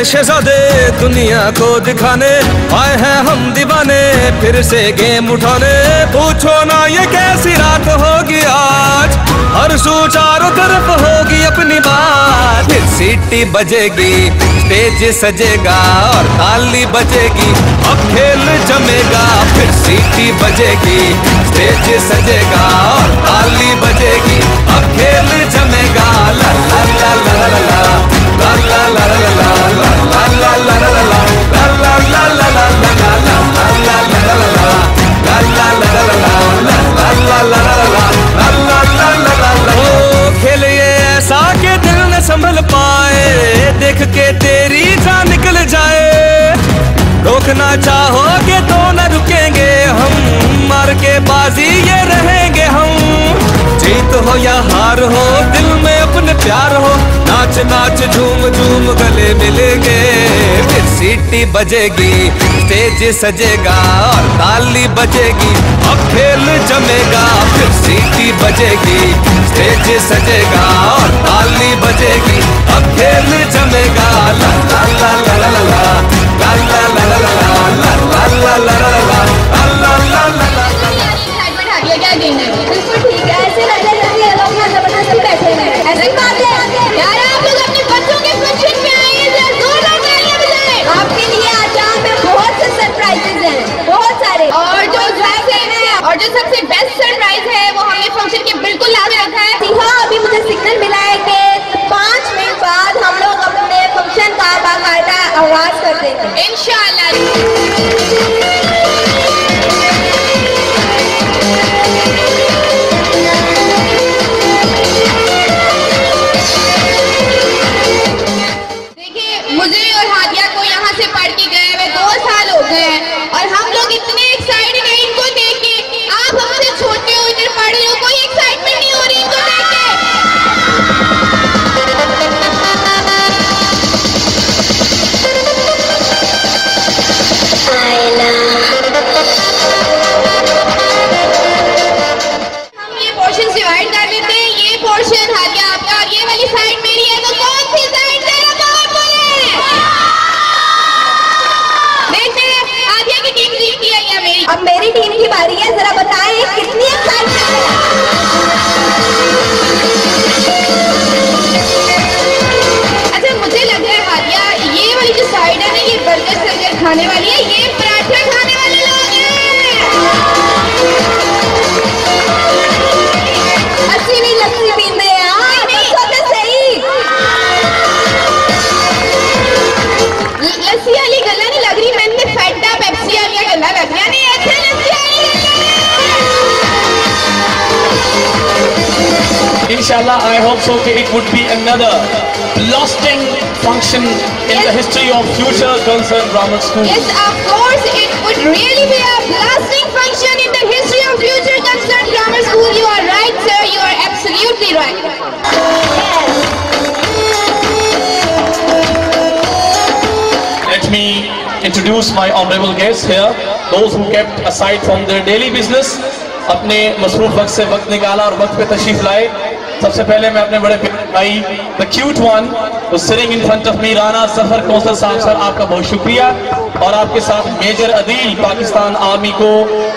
शहजादे दुनिया को दिखाने आए हैं हम दीवाने, फिर से गेम उठाने। पूछो ना ये कैसी रात होगी आज, हर सू चारों तरफ होगी अपनी बात। फिर सीटी बजेगी, स्टेज सजेगा और ताली बजेगी, अब खेल जमेगा। फिर सीटी बजेगी, स्टेज सजेगा और ताली बजेगी, अब खेल जमेगा। ला ला ला ला ला ला ला ला ला ला खेल ये ऐसा के दिल न संभल पाए, देख के तेरी जान निकल जाए। रोकना चाहोगे तो न रुकेंगे हम, मार के बाजी ये रहेंगे हम। जीत हो या हार हो, दिल में अपने प्यार हो, नाच नाच झूम झूम गले मिलेंगे। फिर सीटी बजेगी, स्टेज सजेगा और ताली बजेगी, अब खेल जमेगा। फिर सीटी बजेगी, स्टेज सजेगा और ताली बजेगी, अब खेल जमेगा। ला ला ला ला ला ला ला ला ला ला ला ला ला ला ला। क्या गिनना है? बिल्कुल ठीक है, ऐसे लगने लगे लोग ना जबरदस्ती बैठे हैं। ऐसी बात है यार, आप लोग अपने बच्चों के फंक्शन में आए हैं, जरा जोरदार तालियां बजाएं। आपके लिए आज यहाँ पे बहुत से सरप्राइजेज हैं, बहुत सारे। और जो सबसे बेस्ट सरप्राइज है वो हमने फंक्शन के बिल्कुल लास्ट रखा है। हाँ, अभी मुझे सिग्नल मिला है कि 5 मिनट बाद हम लोग अपने फंक्शन का बाकायदा आगाज कर देंगे इंशाअल्लाह। अब मेरी टीम की बारी है, जरा बताएं कितनी एक्साइटमेंट है। अच्छा, मुझे लग रहा है हादिया, ये वाली जो साइड है ना, ये बर्गर खाने वाली है, ये पराठा खाने वाले लोग हैं। अच्छी नहीं लस्सी पीते हैं, सही लस्सी वाली गला नहीं लग रही, मैंने फैंटा पेप्सी वाली गला लग रही है। Inshallah, I hope so that it would be another blasting function in the history of Future Girls and Grammar School. Yes, of course, it would really be a blasting function in the history of Future Girls and Grammar School. You are right, sir. You are absolutely right. Let me introduce my honorable guests here, those who kept aside from their daily business, अपने मसरूफ वक्त से वक्त निकाला और वक्त पे तशरीफ लाए। सबसे पहले मैं अपने बड़े भाई the cute one sitting in front of me, Rana Zafar कौंसल साहब, सर आपका बहुत शुक्रिया। और आपके साथ मेजर अदील पाकिस्तान आर्मी को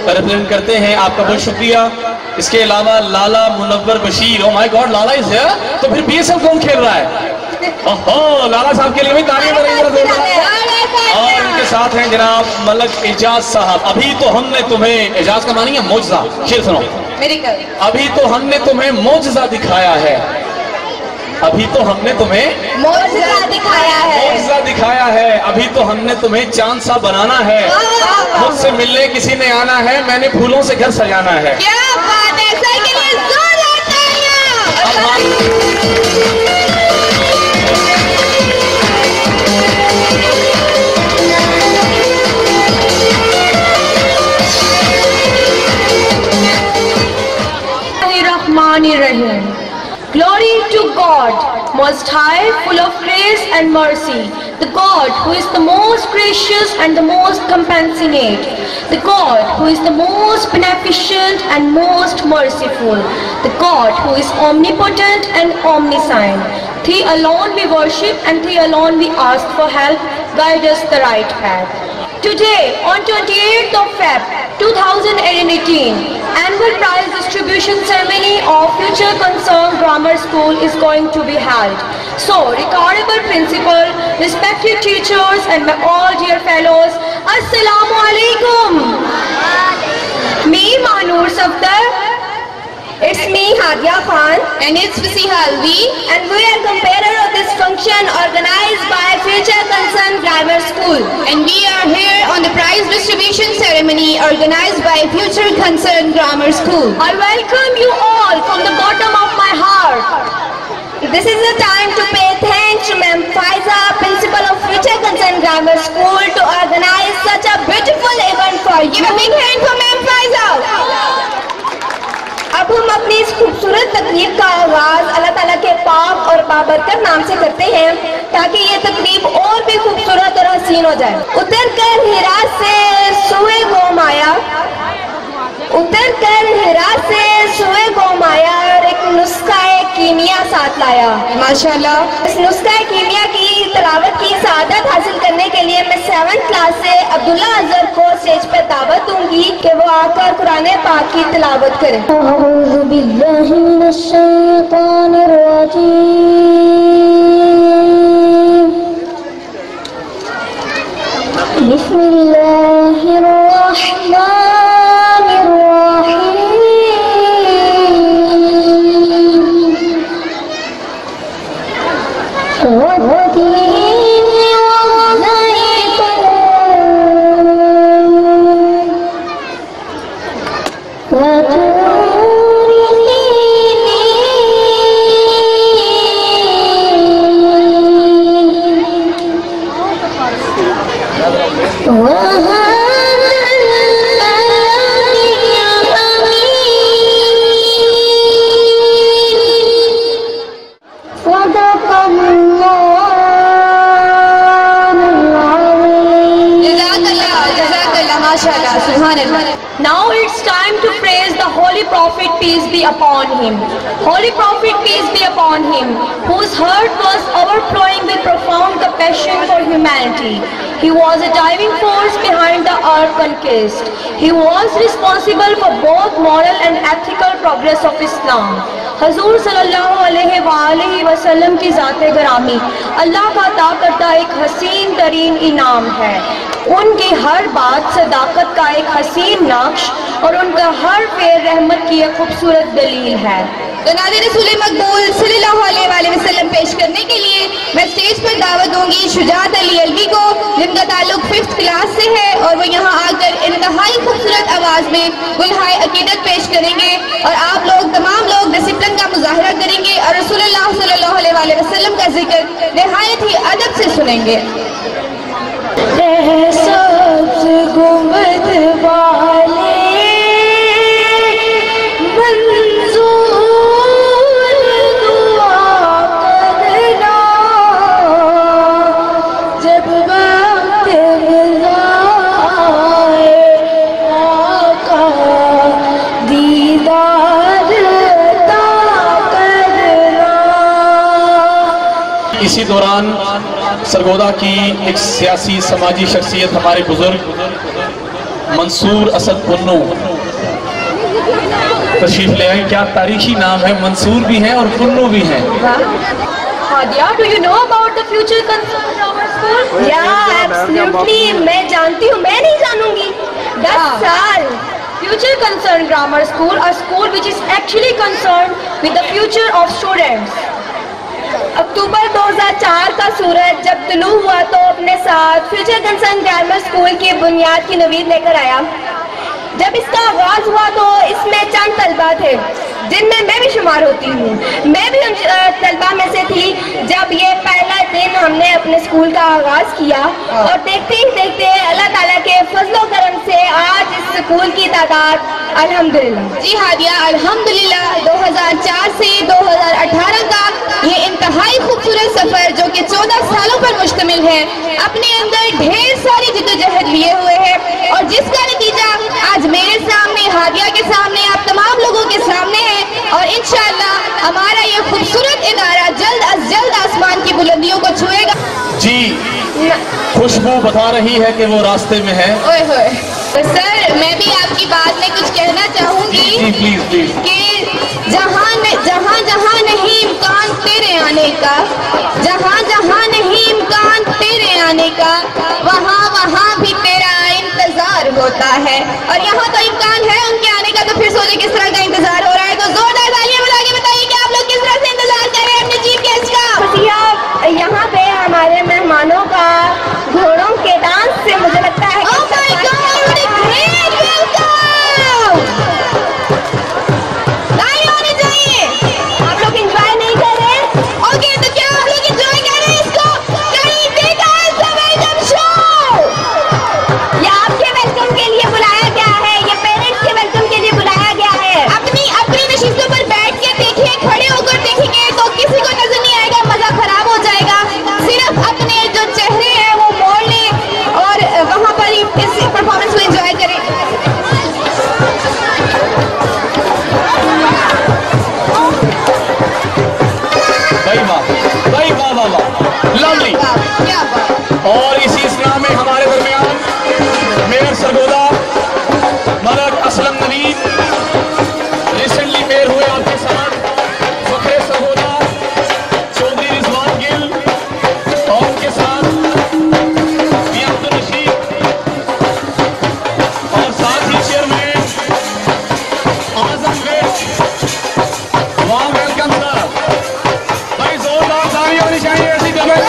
रिप्रेजेंट करते हैं, आपका बहुत शुक्रिया। इसके अलावा Lala Munawwar Bashir, oh my god, Lala is here. तो फिर बीएसएफ कौन खेल रहा है? ओहो, लाला साहब के लिए भी तालियां बजाइए। और इनके साथ हैं जनाब मलक एजाज साहब। अभी तो हमने तुम्हें, एजाज का मानी है मौजज़ा, शेर सुनो। अभी तो हमने तुम्हें मौजज़ा दिखाया है, अभी तो हमने तुम्हें मौजज़ा दिखाया है, मौजज़ा दिखाया है। अभी तो हमने तुम्हें चांद सा बनाना है, मुझसे मिलने किसी ने आना है, मैंने फूलों से घर सजाना है। क्या बात है, सर के लिए जोरदार तालियां। Glory to God, Most High, full of grace and mercy, the God who is the most gracious and the most compassionate, the God who is the most beneficent and most merciful, the God who is omnipotent and omniscient. Thee alone we worship and Thee alone we ask for help. Guide us the right path. Today, on 28th of Feb 2018, annual prize distribution ceremony of Future Concern Grammar School is going to be held. So, recordable principal, respected teachers and my all dear fellows, Assalamu alaikum. Me, Manur Safdar. It's me, Hadia Khan. And it's Fasiha Alvi. And we are comparer of this function organized by Future Concern Grammar School. And we are here on the prize distribution ceremony organized by Future Concern Grammar School. I welcome you all from the bottom of my heart. This is the time to pay thanks to Ma'am Faiza, Principal of Future Concern Grammar School, to organize such a beautiful event for you. Give a big hand for Ma'am Faiza. अब हम अपनी इस खूबसूरत तकरीब का आगाज अल्लाह ताला के पाक और बाबरकत नाम से करते हैं, ताकि ये तकरीब और भी खूबसूरत और हसीन हो जाए। उतर कर हिरा से सुए गोमाया, उतर कर हिरा से सुए गोमाया और एक नुस्खा कीमिया साथ लाया। माशाल्लाह, इस नुस्खा कीमिया की तिलावत की सादत हासिल करने के लिए मैं 7th क्लास से अब्दुल्ला अजहर को स्टेज पर दावत दूंगी कि वो आकर कुरान पाक की तिलावत करें। अऊज़ु बिल्लाहि मिनश शैतानिर रजीम। बिस्मिल्लाहिर रहमानिर रहीम। Now it's time to praise the Holy Prophet, peace be upon him. Holy Prophet, peace be upon him, whose heart was overflowing with profound compassion for humanity. He was a driving force behind the earth conquest. He was responsible for both moral and ethical progress of Islam. हजूर सल्लल्लाहु अलैहि वसल्लम की ज़ात गरामी अल्लाह का अता करता एक हसीन तरीन इनाम है। उनकी हर बात सदाकत का एक हसीन नक्श और उनका हर फेर रहमत की एक खूबसूरत दलील है। जनाब रसूल मकबूल सल्लल्लाहु अलैहि वसल्लम पेश करने के लिए मैं स्टेज पर दावत दूंगी शुजात अली अलवी को, जिनका ताल्लुक 5th क्लास से है और वो यहाँ आकर इंतहाई खूबसूरत आवाज में गुलहाए अकीदत पेश करेंगे और आप लोग तमाम लोग डिसिप्लिन का मुजाहरा करेंगे और रसूलुल्लाह सल्लल्लाहु अलैहि वसल्लम का जिक्र निहायत ही अदब से सुनेंगे। सब्ज़ गुंबद वाले मंजूर दुआ करना, जब वक्त मिलाए आका दीदार ता करना। इसी दौरान सरगोदा की एक सियासी समाजी शख्सियत हमारे बुजुर्ग मंसूर असद पुन्नू तशरीफ ले आए। क्या तारीखी नाम है, मंसूर भी हैं और पुन्नू भी हैं। Hadiya, do you know about the Future Concern Grammar School? Yeah, absolutely. मैं जानती हूँ, मैं नहीं जानूंगी। 10 साल Future Concern Grammar School, a school which is actually concerned with the future of students. अक्टूबर 2004 का सूरज जब तुलू हुआ तो अपने साथ फ्यूचर कंसर्न ग्रामर स्कूल की बुनियाद की नवीद लेकर आया। जब इसका आगाज हुआ तो इसमें चंद तलबा थे जिनमें मैं भी शुमार होती हूँ। मैं भी उन तलबा में से थी जब ये पहला दिन हमने अपने स्कूल का आगाज किया, और देखते ही देखते अल्लाह ताला के फजलो करम से आज इस स्कूल की तादाद अल्हम्दुलिल्लाह। जी हादिया, अल्हम्दुलिल्लाह 2004 से 2018 का ये इंतहाई खूबसूरत सफर जो कि 14 सालों पर मुश्तमिल है, अपने अंदर ढेर सारी जिद्दोजहद लिए हुए है, और जिसका नतीजा आज मेरे सामने, हादिया के सामने, आप तमाम लोगों के सामने है। और इंशाअल्लाह हमारा ये खूबसूरत इदारा जल्द अज जल्द आसमान की बुलंदियों को छुएगा। जी, खुशबू बता रही है कि वो रास्ते में है। ओए होए। तो सर, मैं भी आपकी बात में कुछ कहना चाहूंगी कि जहाँ जहाँ नहीं इम्कान तेरे आने का, जहाँ जहाँ नहीं इम्कान तेरे आने का, वहाँ भी तेरा इंतजार होता है। और यहाँ तो इम्कान है उनके आने का, तो फिर सोचे किस तरह का इंतजार हो रहा है। तो जोरदार तालियां बजा के बताइए कि आप लोग किस तरह से इंतजार कर रहे हैं अपने चीफ गेस्ट का। यहाँ पे हमारे मेहमानों का घोड़ों के डांस से मुझे लगता है कि आप लोग एंजॉय नहीं कर रहे? ओके, तो क्या आप लोग एंजॉय कर रहे हैं इसको? कहीं देखा है इसका वेलकम शो? ये आपके वेलकम के लिए बुलाया गया है, ये पेरेंट्स के वेलकम के लिए बुलाया गया है। अपनी नशीसों पर बैठ के देखिए, खड़े होकर देखेंगे तो किसी को नजर नहीं आएगा, मजा खराब हो जाएगा। सिर्फ अपने जो चेहरे हैं वो मोड़ लें और वहां पर ही इस परफॉर्मेंस को एंजॉय करें। लवली। और इसी सिलसिला में हमारे दरमियान mayor Sargodha Malik Aslam Naveed recently mayor हुए आपके साथ, फखरे सरगोदा चौधरी रिजवान गिल, और उनके साथ मियां अब्दुल रशीद, और साथ ही चेयरमैन आजम वेस्ट। Warm welcome sir. भाई जोरदार तालियां होनी चाहिए ऐसी जगह।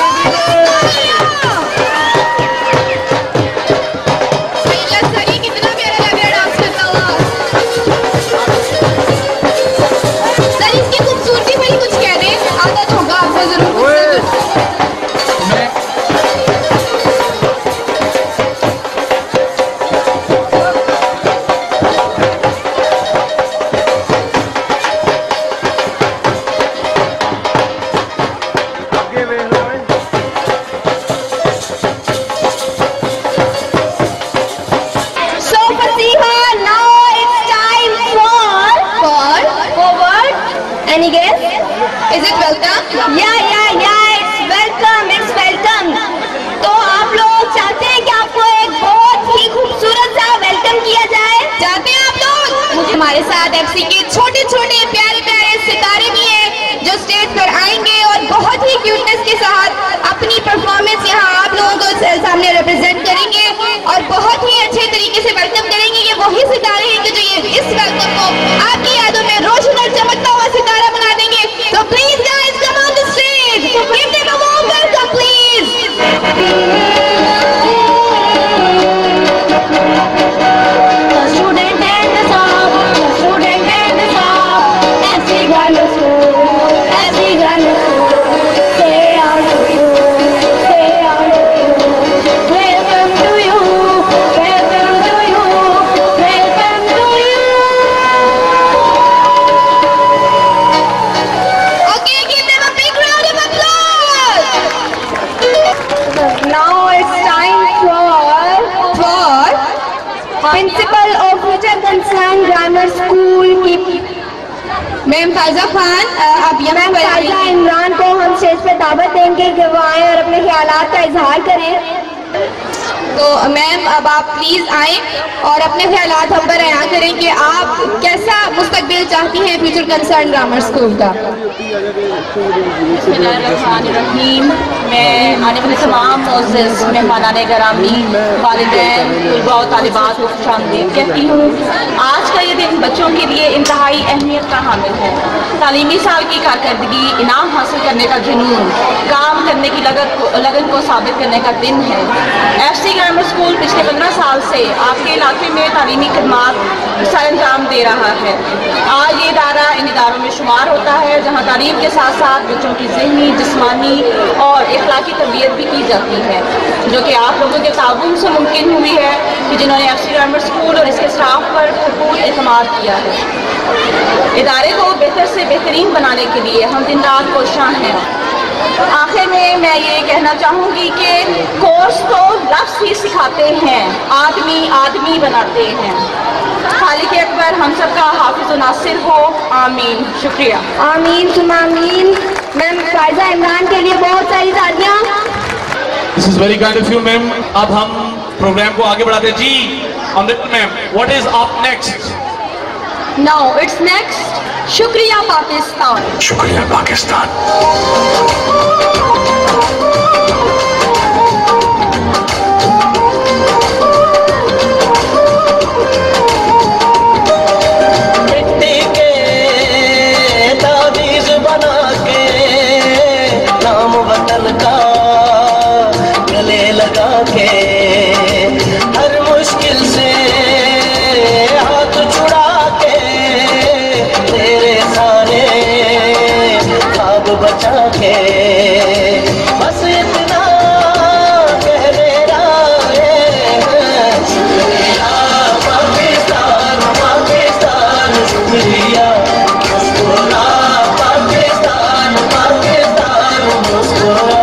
Any guess? Is it welcome? Yeah, it's welcome. तो आप लोग चाहते हैं कि आपको एक बहुत ही खूबसूरत सा वेलकम किया जाए? चाहते हैं आप लोग? हमारे साथ एफसी के छोटे छोटे प्यारे प्यारे सितारे भी हैं जो स्टेज पर आएंगे और बहुत ही क्यूटनेस के साथ अपनी परफॉर्मेंस यहाँ आप लोगों को सामने रिप्रेजेंट करेंगे और बहुत ही अच्छे तरीके से वेलकम करेंगे। ये वही सितारे हैं कि जो ये इस वेलकम को आपकी यादों में रोशन और चमकता हुआ सितारा बना देंगे। So please guys, come on the stage. Give them a warm welcome, please. The student and the song, the student and the song. As we go to school, as we go to school. Say all of you, say all of you. Welcome to you, welcome to you, welcome to you. Okay, give them a big round of applause. Now it's time for Principal of Future Concern Grammar School की ma'am Faiza Khan. अब यहाँ फायजा इमरान को हम stage पे दावत देंगे कि वो आए और अपने ख्यालात का इजहार करें। तो मैम अब आप प्लीज आए और अपने ख्यालात हम पर बयां करें कि आप कैसा मुस्तकबिल चाहती हैं फ्यूचर कंसर्न ग्रामर स्कूल का। बिस्मिल्लाहिर्रहमानिर्रहीम। मैं आने वाले तमाम मोअज़्ज़िज़ मेहमानाने गिरामी, वालिदैन, तलबा और तालिबात को खुशामदीद कहती हूँ। आज का ये दिन बच्चों के लिए इंतहाई अहमियत का हामिल है। तालीमी साल की कारकर्दगी, इनाम हासिल करने का जुनून, काम करने की लगन को साबित करने का दिन है। एफसी प्राइमरी स्कूल पिछले 15 साल से आपके इलाके में तालीमी खदमात सर अंजाम दे रहा है। आज ये इदारा इन इदारों में शुमार होता है जहाँ तालीम के साथ साथ बच्चों की ज़हनी, जिस्मानी और अखलाकी तरबियत भी की जाती है, जो कि आप लोगों के ताउन से मुमकिन हुई है कि जिन्होंने FC प्राइमरी स्कूल और इसके स्टाफ पर भरपूर एतमाद किया है। इदारे को बेहतर से बेहतरीन बनाने के लिए हम दिन रात कोशां हैं। आखिर में मैं ये कहना चाहूँगी कि कोर्स तो लफ्ज़ ही सिखाते हैं, आदमी आदमी बनाते हैं। खालिक अकबर हम सब का हाफिज़ नासिर हो, आमीन। शुक्रिया। आमीन तुम आमीन। मैम फायजा इमरान के लिए बहुत सारी तालियां। This is very kind of you, ma'am. अब हम प्रोग्राम को आगे बढ़ाते हैं। जी अमृत ma'am, what is up next? Now it's next शुक्रिया पाकिस्तान। शुक्रिया पाकिस्तान। मिट्टी के ताबीज बना के नाम वतन का गले लगा के हर मुश्किल से हाथ छुड़ा के तेरे सारे ख्वाब बचा के बस इतना कह मेरा शुक्रिया पाकिस्तान, पाकिस्तान शुक्रिया, मुस्कुरा पाकिस्तान, पाकिस्तान मुस्कुरा।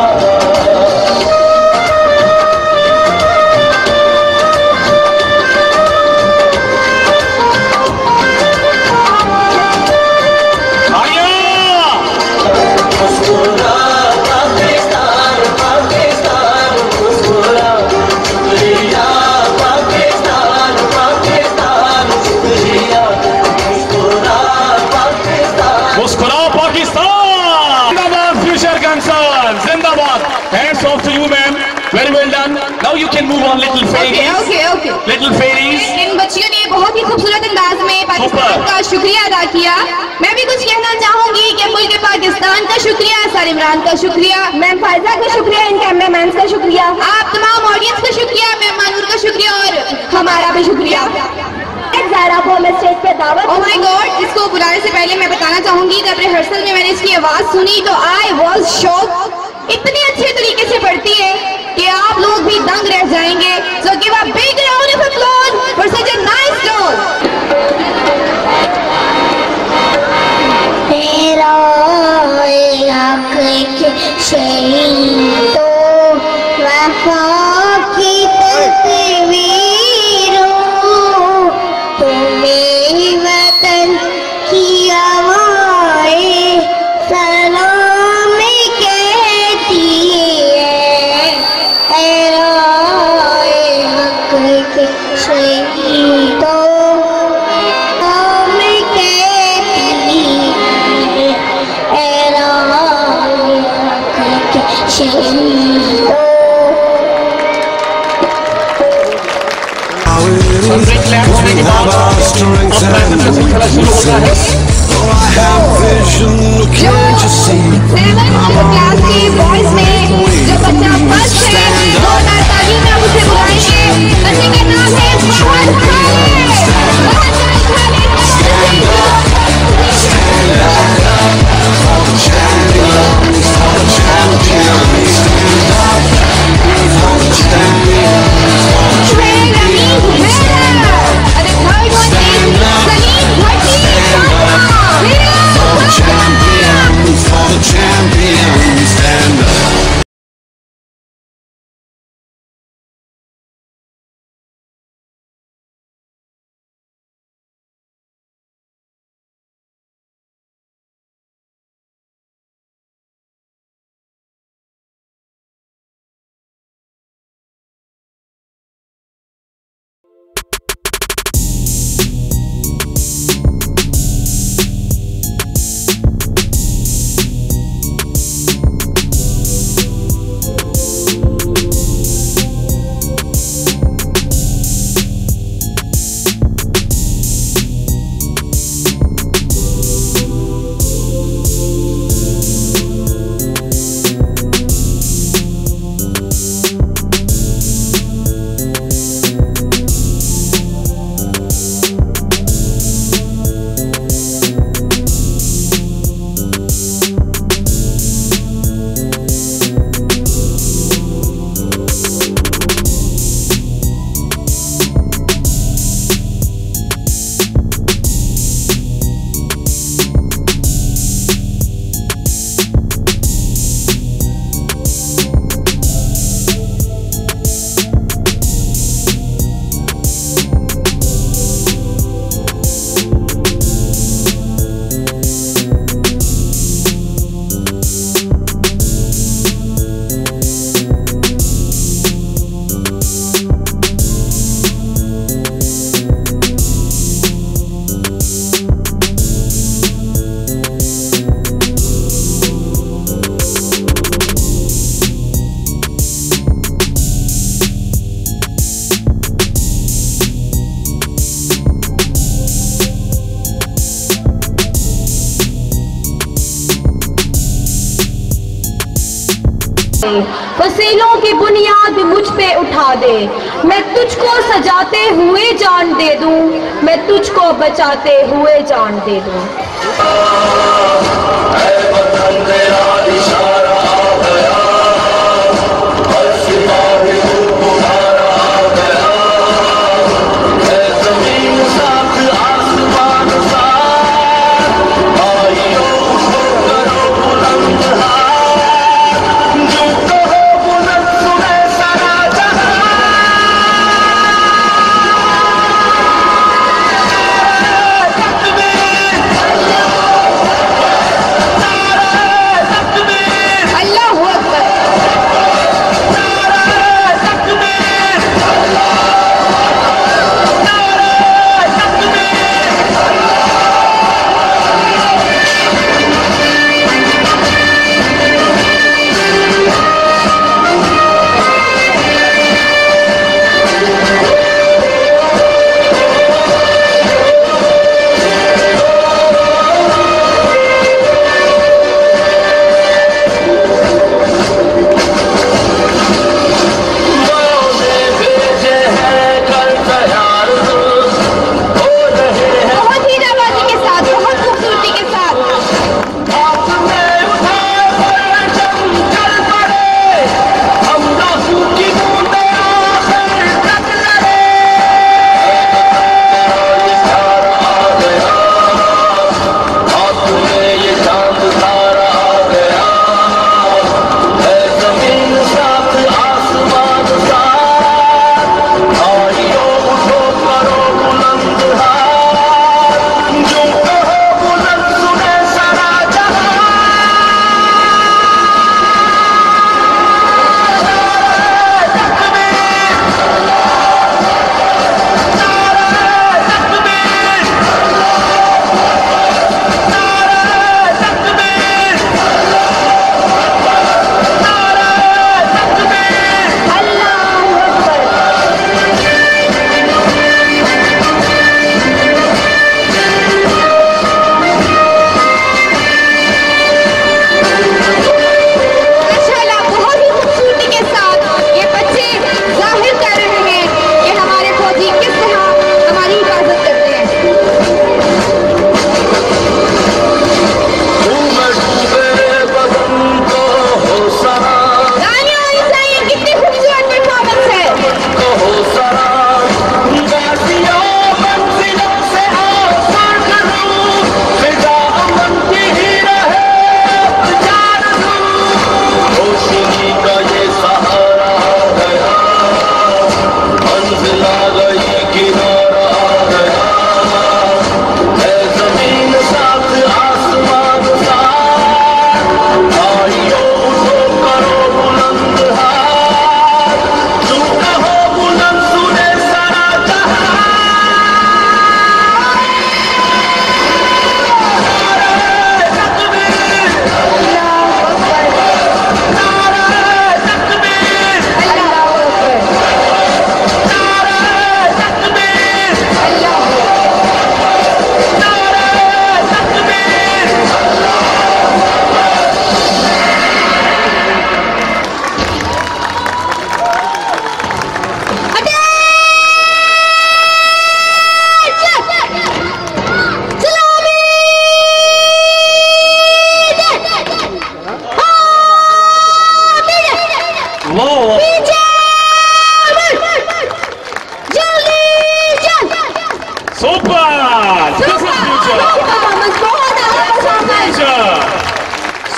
Hands off to you, ma'am. Very well done. Now you can move on, little fairies. Okay. Little fairies. इन बच्चियों ने बहुत ही खूबसूरत अंदाज में पाकिस्तान का शुक्रिया अदा किया। मैं भी कुछ कहना चाहूंगी कि मुल्क पाकिस्तान का शुक्रिया, सर इमरान का शुक्रिया, मैम फायजा का शुक्रिया, इन कैमरामैन का शुक्रिया, आप तमाम ऑडियंस का शुक्रिया, मैम मानूर का शुक्रिया और हमारा भी शुक्रिया। ज़ारा को हमें स्टेज पे दावत। ओह माय गॉड, इसको बुलाने से पहले मैं बताना चाहूंगी जब रिहर्सल में मैंने इसकी आवाज सुनी तो आई वाज शॉक्ड। इतनी अच्छे तरीके से पढ़ती है कि आप लोग भी दंग रह जाएंगे। So give a big round of applause for such a nice girl. तेरा आँख के शहीदों वफा की तस्वीरों तुम्हें वतन की हवाएं सलाम कहती है। हक के शहीदों सलाम कहती है। हक के शहीदों क्लास के बॉयज में जो बच्चा फर्स्ट है, जोरदार तालियों में उसे बुलाएंगे। बच्चे का नाम है Fahad Khalid. Champions for the champions. वसीलों की बुनियाद मुझ पे उठा दे, मैं तुझको सजाते हुए जान दे दूं, मैं तुझको बचाते हुए जान दे दूं।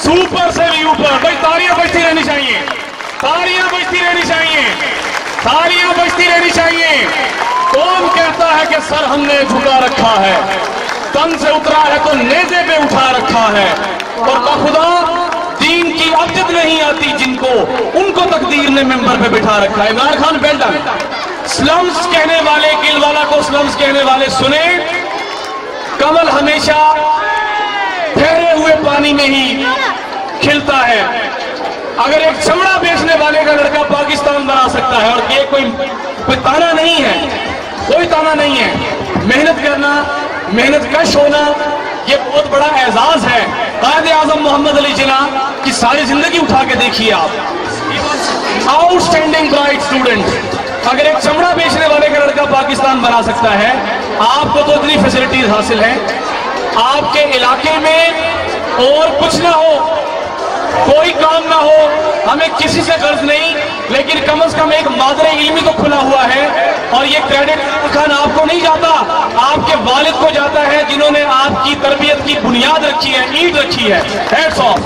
सुपर से भी ऊपर। भाई तालियां बजती रहनी चाहिए, तालियां बजती रहनी चाहिए, तालियां बजती रहनी चाहिए। कौन कहता है कि सर हमने झुका रखा है, तन से उतरा है तो नेज़े पे उठा रखा है। और खुदा दीन की अब्जद नहीं आती जिनको, उनको तकदीर ने मेंबर पे बिठा रखा है। इमरान खान बेल्डन, स्लम्स कहने वाले, किलवाला को स्लम्स कहने वाले सुने, कमल हमेशा ठहरे हुए पानी में ही खिलता है। अगर एक चमड़ा बेचने वाले का लड़का पाकिस्तान बना सकता है, और ये कोई ताना नहीं है, कोई ताना नहीं है। मेहनत करना, मेहनत कश होना, ये बहुत बड़ा एजाज है। कायद आजम मोहम्मद अली जिन्ना की सारी जिंदगी उठा के देखिए आप, आउटस्टैंडिंग ब्राइट स्टूडेंट। अगर एक चमड़ा बेचने वाले का लड़का पाकिस्तान बना सकता है, आपको तो इतनी फैसिलिटीज हासिल हैं, आपके इलाके में और कुछ ना हो, कोई काम ना हो, हमें किसी से कर्ज नहीं, लेकिन कम से कम एक मादरे इल्मी तो खुला हुआ है। और ये क्रेडिट खान आपको नहीं जाता, आपके वालिद को जाता है, जिन्होंने आपकी तरबियत की बुनियाद रखी है, ईंट रखी है। Hats off,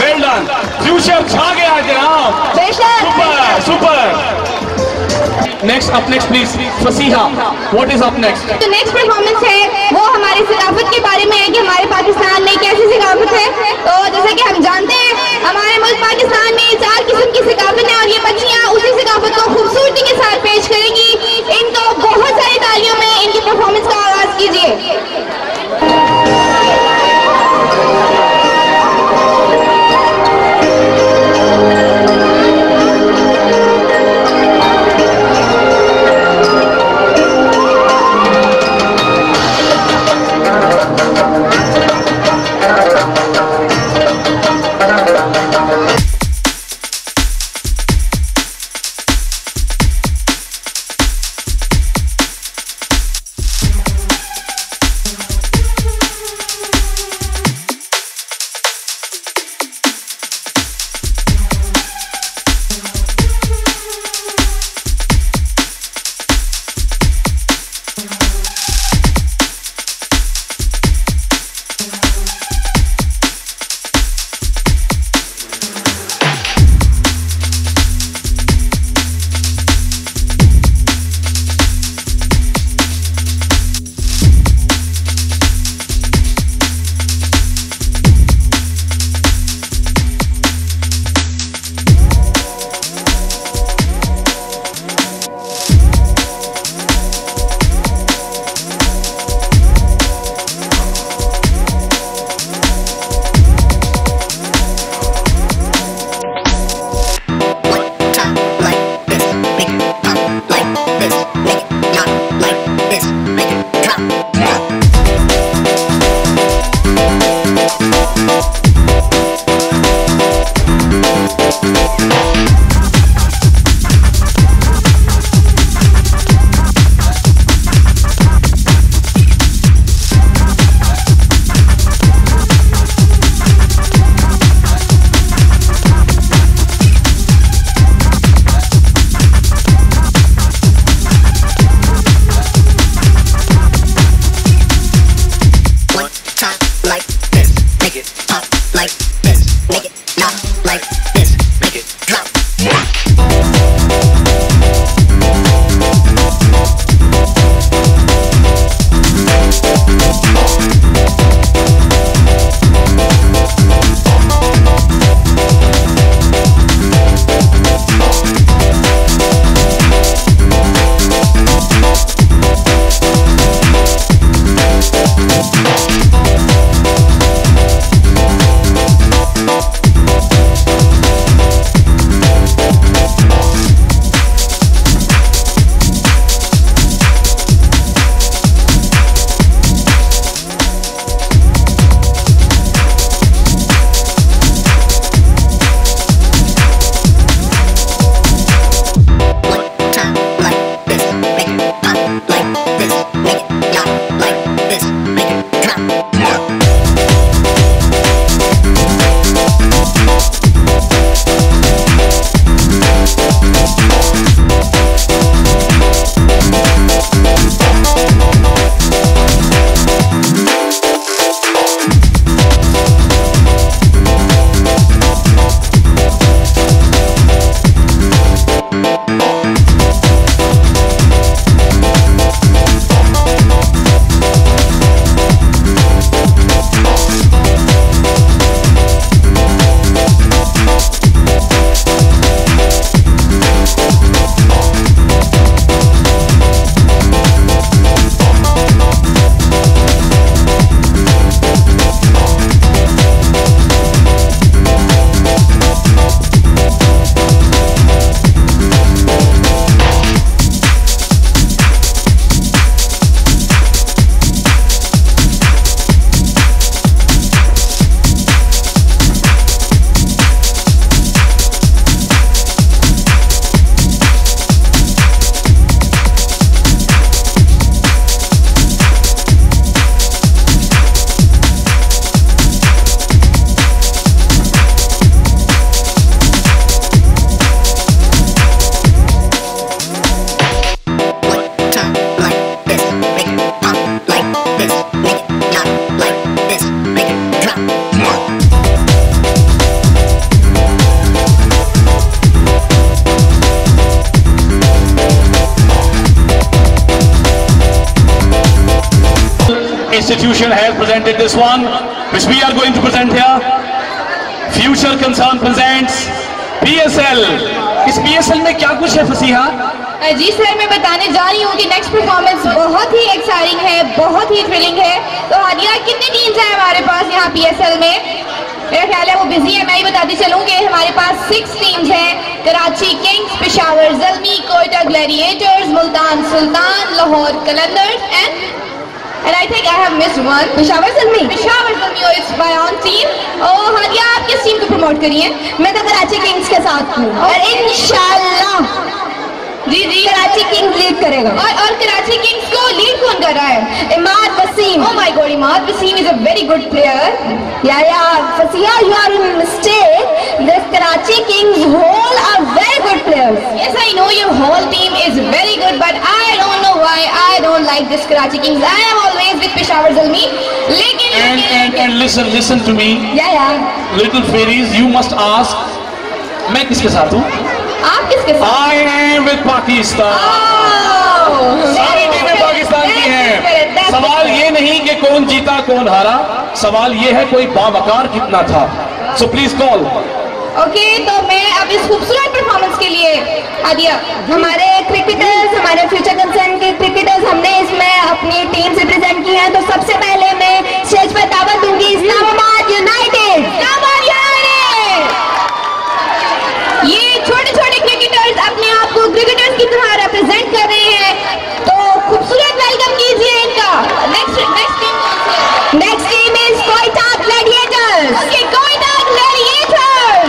well done, future छा गया जनाब, super super. Next, up next please Fasiha, what is up next? तो नेक्स्ट परफॉर्मेंस है वो हमारी सकाफत के बारे में है कि हमारे पाकिस्तान में कैसी सकाफत है। तो जैसे कि हम जानते हैं हमारे मुल्क पाकिस्तान में 4 किस्म की सकाफत है और ये बच्चियां उसी सकाफत को खूबसूरती के साथ पेश करेंगी। इनको बहुत सारी तालियों में इनकी परफॉर्मेंस का आगाज कीजिए। institution has presented this one, which we are going to present here. Future Concern presents PSL. इस PSL में क्या कुछ है फसीहा? जी सर, मैं बताने जा रही हूँ कि नेक्स्ट परफॉर्मेंस बहुत ही एक्साइटिंग है, बहुत ही थ्रिलिंग है। तो हादिया, कितनी टीम्स हैं हमारे पास यहाँ PSL में? मेरा ख्याल है वो बिजी है। मैं ही बताती चलूँ कि हमारे पास 6 टीम्स हैं। Karachi Kings, Peshawar Zalmi, Quetta Gladiators, Multan Sultan, Lahore Qalandars and I think I have missed one. Peshawar Zalmi is my own team. और हादिया, आप किस टीम को प्रमोट करिए? मैं तो कराची किंग्स के साथ हूँ और इंशाल्लाह जी कराची किंग्स लीड करेगा। और कराची किंग्स को लीड कौन कर रहा है? Imad Wasim. Oh my God, Imad Wasim is a very good player. Yeah, Fasiha, you are in mistake. The Karachi Kings whole are very good players. Yes, I know your whole team is very good, but I don't know why I don't like this Karachi Kings. I am always with Peshawar Zalmi. And listen to me. Yeah. Little fairies, you must ask. मैं किसके साथ हूँ? आप किसके साथ? I am with Pakistan. सारी टीमें पाकिस्तान की हैं। सवाल ये नहीं कि कौन जीता कौन हारा, सवाल ये है कोई बावकार कितना था। So please call. ओके, तो मैं अब इस खूबसूरत परफॉर्मेंस के लिए हादिया, हमारे क्रिकेटर्स, हमारे फ्यूचर कंसर्न के क्रिकेटर्स, हमने इसमें अपनी टीम से प्रेजेंट की है। तो सबसे पहले मैं स्टेज पर दावत दूंगी इस्लामाबाद यूनाइटेड। ये छोटे छोटे क्रिकेटर्स अपने आप को क्रिकेटर्स की तरह रिप्रेजेंट कर रहे हैं, तो खूबसूरत वेलकम कीजिए इनका। Next team is Quetta Gladiators. Okay, Quetta Gladiators.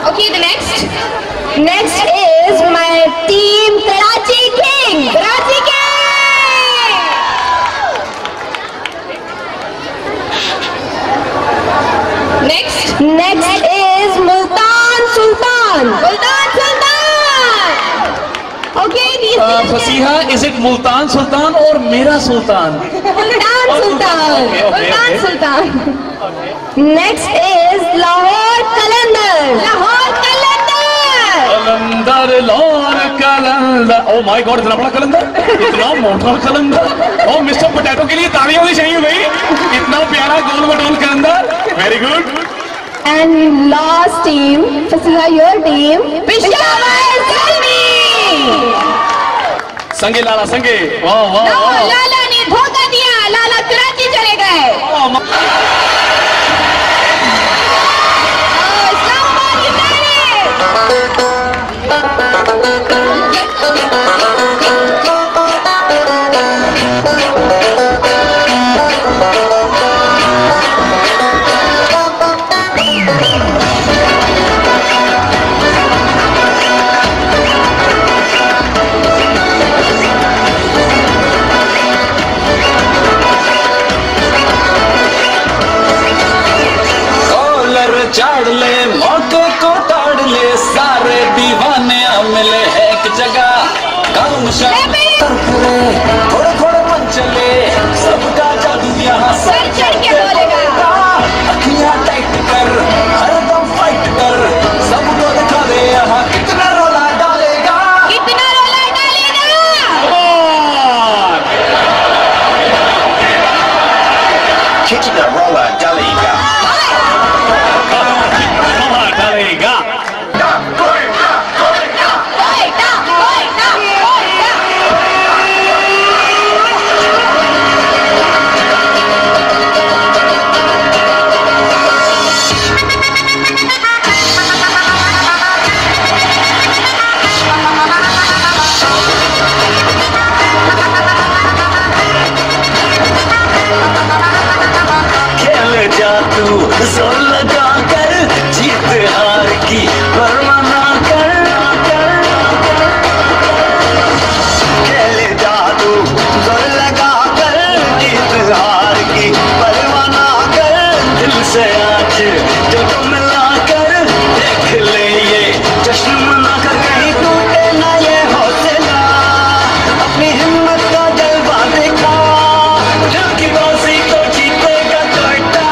Okay, the next is my team Karachi king. Karachi king. Next is Multan Sultan. Okay, फसीहा, is it Multan Sultan or मेरा सुल्तान? Multan Sultan. Next is Lahore Qalandar. Oh my God, इतना बड़ा कलंदर, इतना मोटा कलंदर। और mister potato के लिए तालियां होनी चाहिए भाई, इतना प्यारा गोल मटोल कलंदर। Very good. And last team, Fasiha, your team, Peshawar Zalmi. संगे लाला संगे, वाह वाह वाह। लाला ने धोखा दिया, लाला कराची चले गए। इस्लामाबाद यूनाइटेड। चाड़ ले, मौके को ताड़ ले, सारे दीवाने मिले एक जगह। काम थोड़े थोड़े मन चले, सबका जादू यहाँ सर चढ़ के बोलेगा। अखियाँ टाइट कर, हरदम फाइट कर, सबको दिखा दे यहाँ कितना रोला डालेगा। कितना रोला डालेगा। जोर लगा कर जीत हार की परवाह ना कर, खेल जादू जोर लगा कर जीत हार की परवाह ना कर। दिल से आज जो तुम मिला कर देख ले ये जश्न मना कर, कहीं टूटे ना ये हौसला, अपनी हिम्मत का जलवा देखा, दिल की बाजी को जीतेगा कोयटा।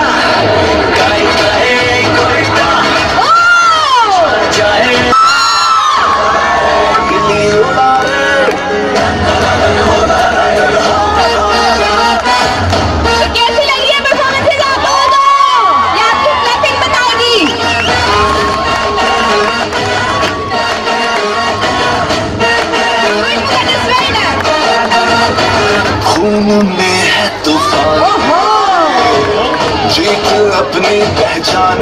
खून में है तूफान, जीत अपनी पहचान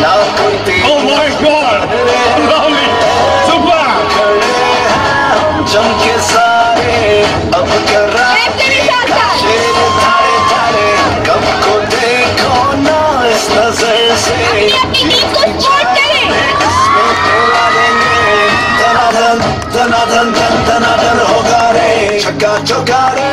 ना कोई Oh my God! Lovely! Super! जम के सारे अब कर कब को देखो ना इस नजर से, धनाधन धनाधन होगा रे, छक्का चौका रे,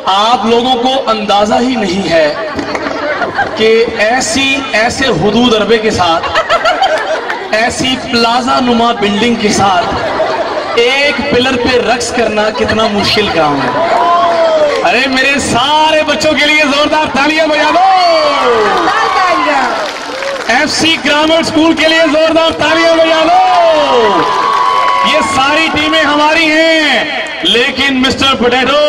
आप लोगों को अंदाजा ही नहीं है कि ऐसे हुदूद अरबे के साथ, ऐसी प्लाजा नुमा बिल्डिंग के साथ एक पिलर पे रक्स करना कितना मुश्किल काम है। अरे मेरे सारे बच्चों के लिए जोरदार तालियां बजा दो। FC ग्रामर स्कूल के लिए जोरदार तालियां बजा दो। ये सारी टीमें हमारी हैं, लेकिन mister potato,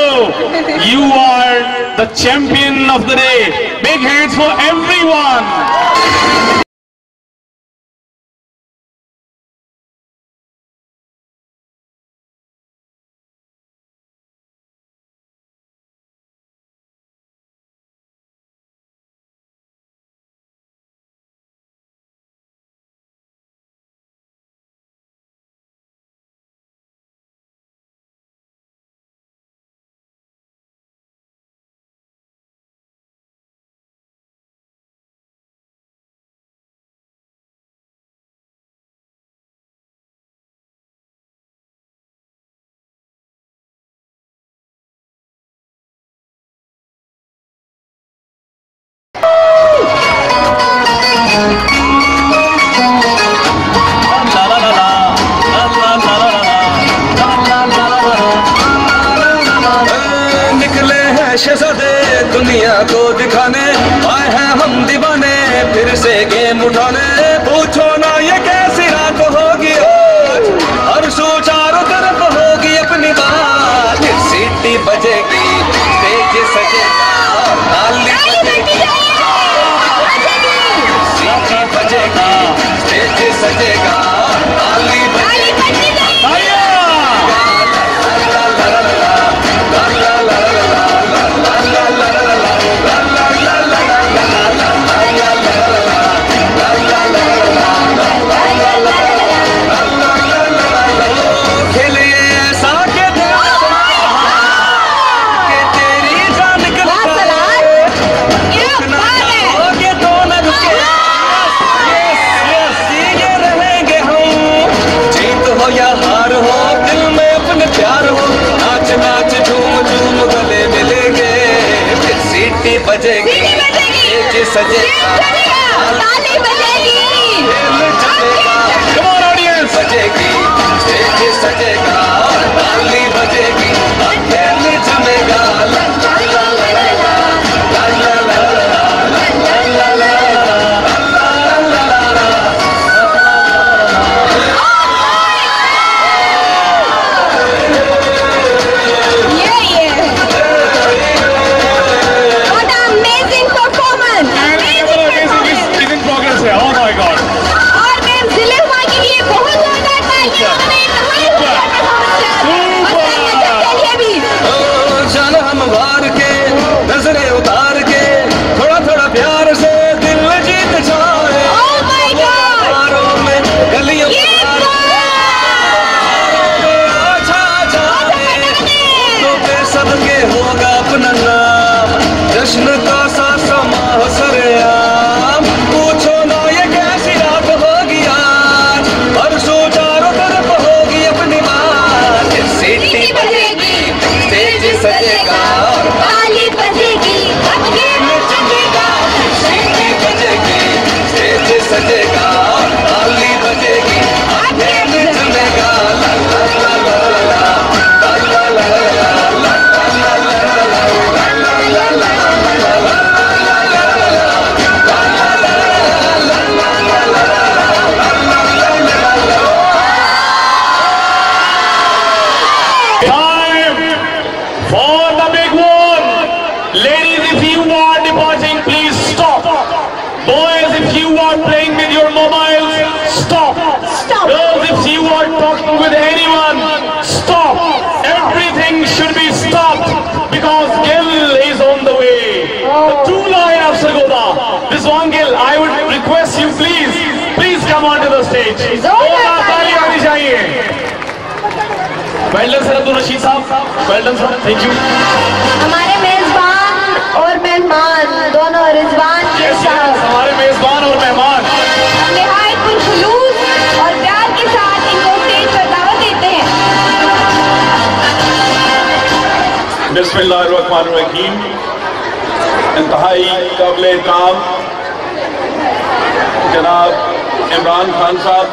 you are the champion of the day. Big hands for everyone. शहज़ादे दुनिया को दिखाने आए हैं हम दीवाने, फिर से गेम उठाने। पूछो ना ये कैसी रात होगी आज, हर सू चारों तरफ होगी अपनी बात। फिर सीटी बजेगी, स्टेज सजेगा, ताली बजेगी, सीटी बजेगी, स्टेज सजेगा, ताली बजेगी। बजेगी, स्टेज सजेगा, ताली बजेगी, कम ऑन ऑडियंस, बजेगी, स्टेज सजेगा, ताली बजेगी, खेल जमेगा, ला ला ला ला ला ला ला ला ला ला। स्टेज। जोरदार ताली होनी चाहिए। Well done sir Abdul Rashid साहब, well done sir, thank you. हमारे मेजबान और मेहमान दोनों रिजवान के साथ, हमारे मेजबान और मेहमान निहायत पुरखुलूस और प्यार के साथ इनको स्टेज पर दावत देते हैं। बिस्मिल्लाहिर्रहमानिर्रहीम। इंतहाई काबिल एहतराम जनाब इमरान खान साहब,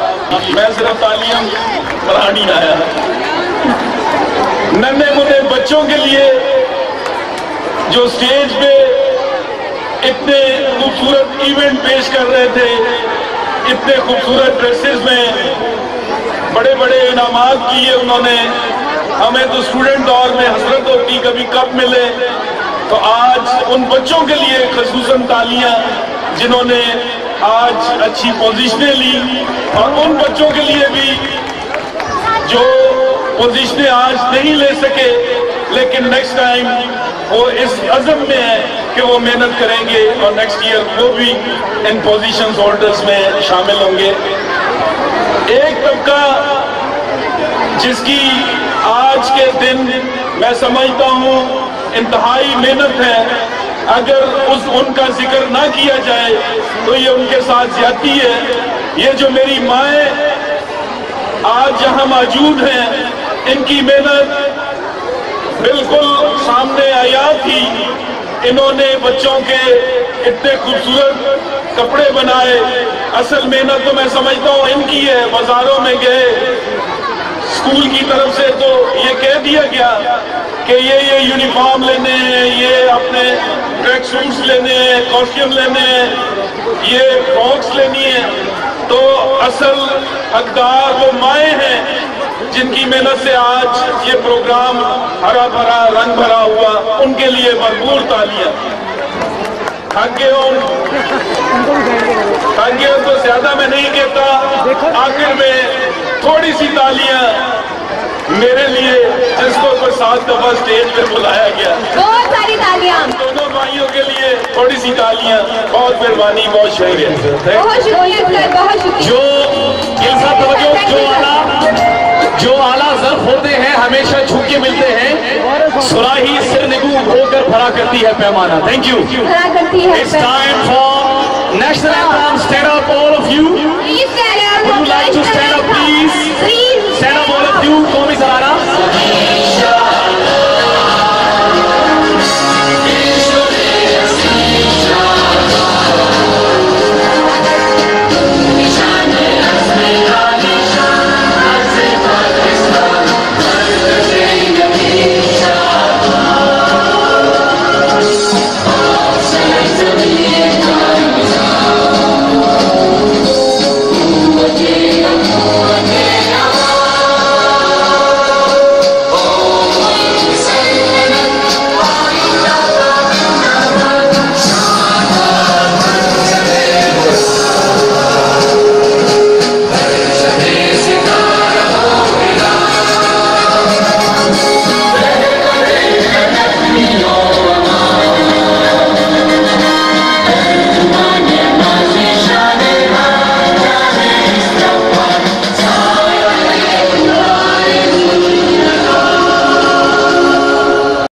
मैं सिर्फ तालियां पढ़ानी आया। नन्हे मुन्ने बच्चों के लिए जो स्टेज पे इतने खूबसूरत इवेंट पेश कर रहे थे, इतने खूबसूरत ड्रेसेस में बड़े बड़े इनामात किए उन्होंने। हमें तो स्टूडेंट दौर में हसरत होती कभी कप मिले, तो आज उन बच्चों के लिए खसूसन तालियां जिन्होंने आज अच्छी पोजीशनें ली, और उन बच्चों के लिए भी जो पोजीशनें आज नहीं ले सके, लेकिन नेक्स्ट टाइम वो इस अज़म में है कि वो मेहनत करेंगे और नेक्स्ट ईयर वो भी इन पोजीशन होल्डर्स में शामिल होंगे। एक तबका जिसकी आज के दिन मैं समझता हूँ इंतहाई मेहनत है, अगर उनका जिक्र ना किया जाए तो ये उनके साथ ज्यादती है। ये जो मेरी माएँ आज यहाँ मौजूद हैं, इनकी मेहनत बिल्कुल सामने आया थी। इन्होंने बच्चों के इतने खूबसूरत कपड़े बनाए। असल मेहनत तो मैं समझता हूँ इनकी है। बाजारों में गए, स्कूल की तरफ से तो ये कह दिया गया कि ये यूनिफॉर्म लेने हैं, ये अपने ट्रैक सूट्स लेने हैं, कॉस्ट्यूम लेने हैं, ये फ्रॉक्स लेनी है। तो असल हकदार वो माएँ हैं जिनकी मेहनत से आज ये प्रोग्राम हरा भरा रंग भरा हुआ। उनके लिए भरपूर तालियां। थक गए तो ज्यादा मैं नहीं कहता, आखिर में थोड़ी सी तालियां मेरे लिए जिसको कोई 7 दफा स्टेज पे बुलाया गया। बहुत सारी तालियां दोनों भाइयों के लिए, थोड़ी सी तालियां। बहुत मेहरबानी, बहुत शुक्रिया। बहुत शुक्रिया सर, बहुत शुक्रिया। जो आला ज़र्फ होते हैं हमेशा झुक के मिलते हैं, सुराही सिर निगू होकर भरा करती है पैमाना। Thank you. भरा करती है। It's time for national anthem. Stand up, all of you.